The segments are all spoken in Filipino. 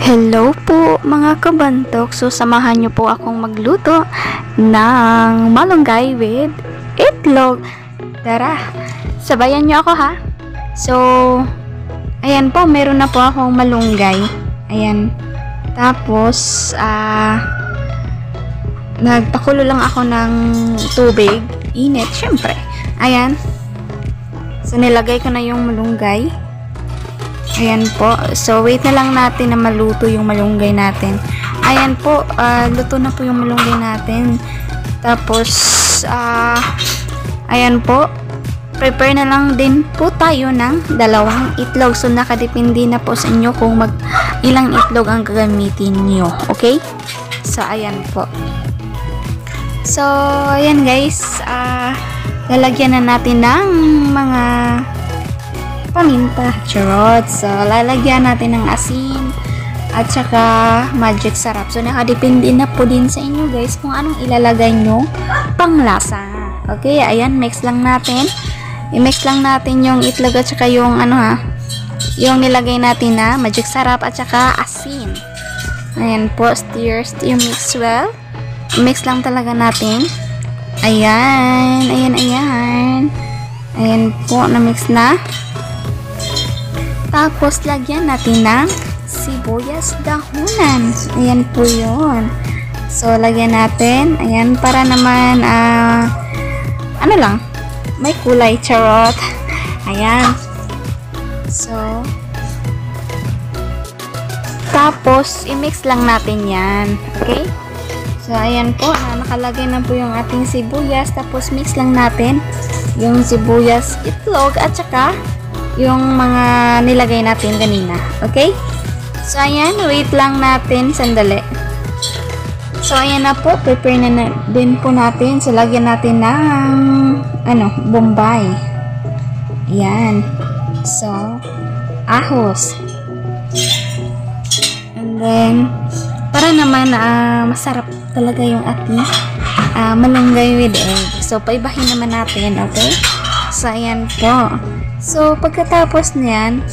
Hello po mga kabantok. So samahan niyo po akong magluto ng malunggay with itlog. Tara, sabayan niyo ako ha. So, ayan po, meron na po akong malunggay. Ayan. Tapos, nagpakulo lang ako ng tubig. Init, syempre. Ayan. So, nilagay ko na yung malunggay. Ayan po. So, wait na lang natin na maluto yung malunggay natin. Ayan po. Luto na po yung malunggay natin. Tapos, ayan po. Prepare na lang din po tayo ng dalawang itlog. So, nakadepende na po sa inyo kung ilang itlog ang gagamitin nyo. Okay? So, ayan po. So, ayan guys. Lalagyan na natin ng mga paminta, charot. So, lalagyan natin ng asin at saka magic sarap. So, nakadepende na po din sa inyo guys kung anong ilalagay nyo panglasa. Okay, ayan, mix lang natin. I-mix lang natin yung itlog at saka yung yung nilagay natin na magic sarap at saka asin. Ayan po, stir, mix well. I-mix lang talaga natin. Ayan, ayan po, na-mix na. Tapos, lagyan natin ng sibuyas dahunan. Ayan po yun. So, lagyan natin. Ayan, para naman, may kulay, charot. Ayan. So, tapos, i-mix lang natin yan. Okay? So, ayan po. Nakalagay na po yung ating sibuyas. Tapos, mix lang natin yung sibuyas, itlog, at saka yung mga nilagay natin kanina. Okay? So, ayan. Wait lang natin. Sandali. So, ayan na po. Prepare na din po natin. So, lagyan natin ng bombay. Ayan. So, ahos. And then, para naman masarap talaga yung ating malunggay with egg. So, paibahin naman natin. Okay? So, ayan po. So, pagkatapos niyan,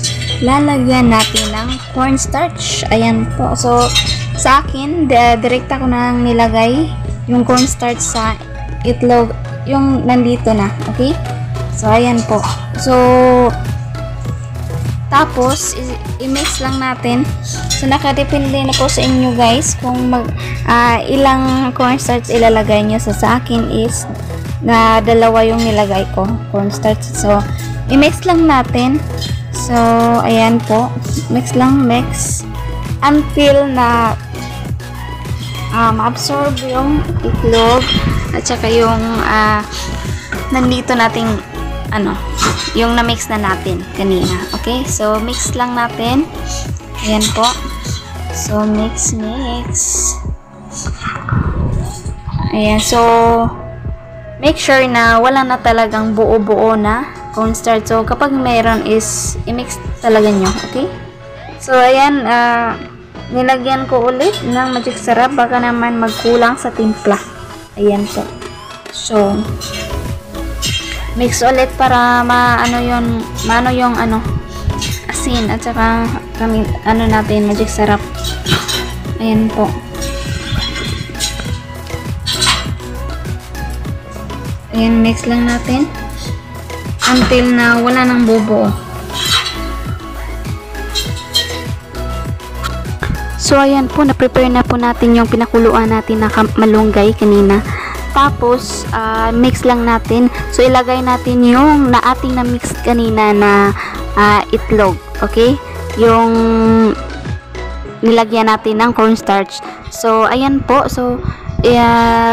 lalagyan natin ng cornstarch. Ayan po. So, sa akin, direkta ko nang nilagay yung cornstarch sa itlog, yung nandito na. Okay? So, ayan po. So, tapos, i-mix lang natin. So, nakadepende na po sa inyo guys kung ilang cornstarch ilalagay nyo. So, sa akin is na dalawa yung nilagay ko, cornstarch. So, i-mix lang natin. So, ayan po. Mix until na ma-absorb yung itlog at saka yung nandito nating yung na-mix na natin kanina. Okay? So, mix lang natin. Ayan po. So, mix. Ayan. So, make sure na wala na talagang buo-buo na cornstarch. So, kapag mayroon is i-mix talaga nyo. Okay? So, ayan. Nilagyan ko ulit ng magic sarap. Baka naman magkulang sa timpla. Ayan po. So, mix ulit para maano yung asin at saka natin magic sarap. Ayan po. Ayan, mix lang natin until na wala nang bubuo. So, ayan po, na-prepare na po natin yung pinakuluan natin na malunggay kanina. Tapos, mix lang natin. So, ilagay natin yung ating na-mix kanina na itlog. Okay? Yung nilagyan natin ng cornstarch. So, ayan po. So,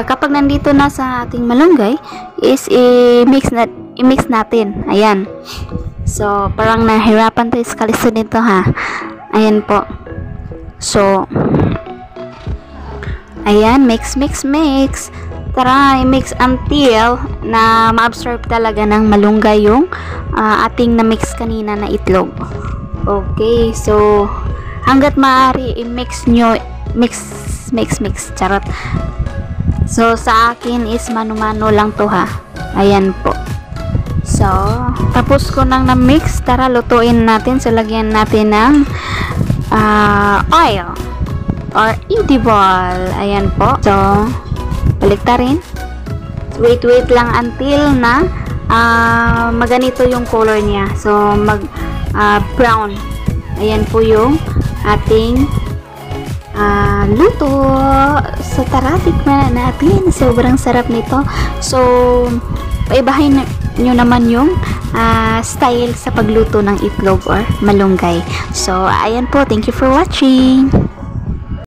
kapag nandito na sa ating malunggay, is i-mix natin. Ayan. So, parang nahirapan tayo sa kalisan nito ha. Ayan po. So, ayan, mix. Tara, i-mix until na ma-absorb talaga ng malunggay yung ating na-mix kanina na itlog. Okay, so, hanggat maaari, i-mix nyo, mix, charot. So, sa akin is mano-mano lang to ha. Ayan po. So, tapos ko nang na-mix. Tara, lutuin natin. So, lagyan natin ng oil or edible. Ayan po. So, baliktarin. Wait lang until na maganito yung color niya. So, brown. Ayan po yung ating luto. So, tara, tikman na natin. Sobrang sarap nito. So, paibahin nyo naman yung style sa pagluto ng itlog or malunggay. So, ayan po. Thank you for watching.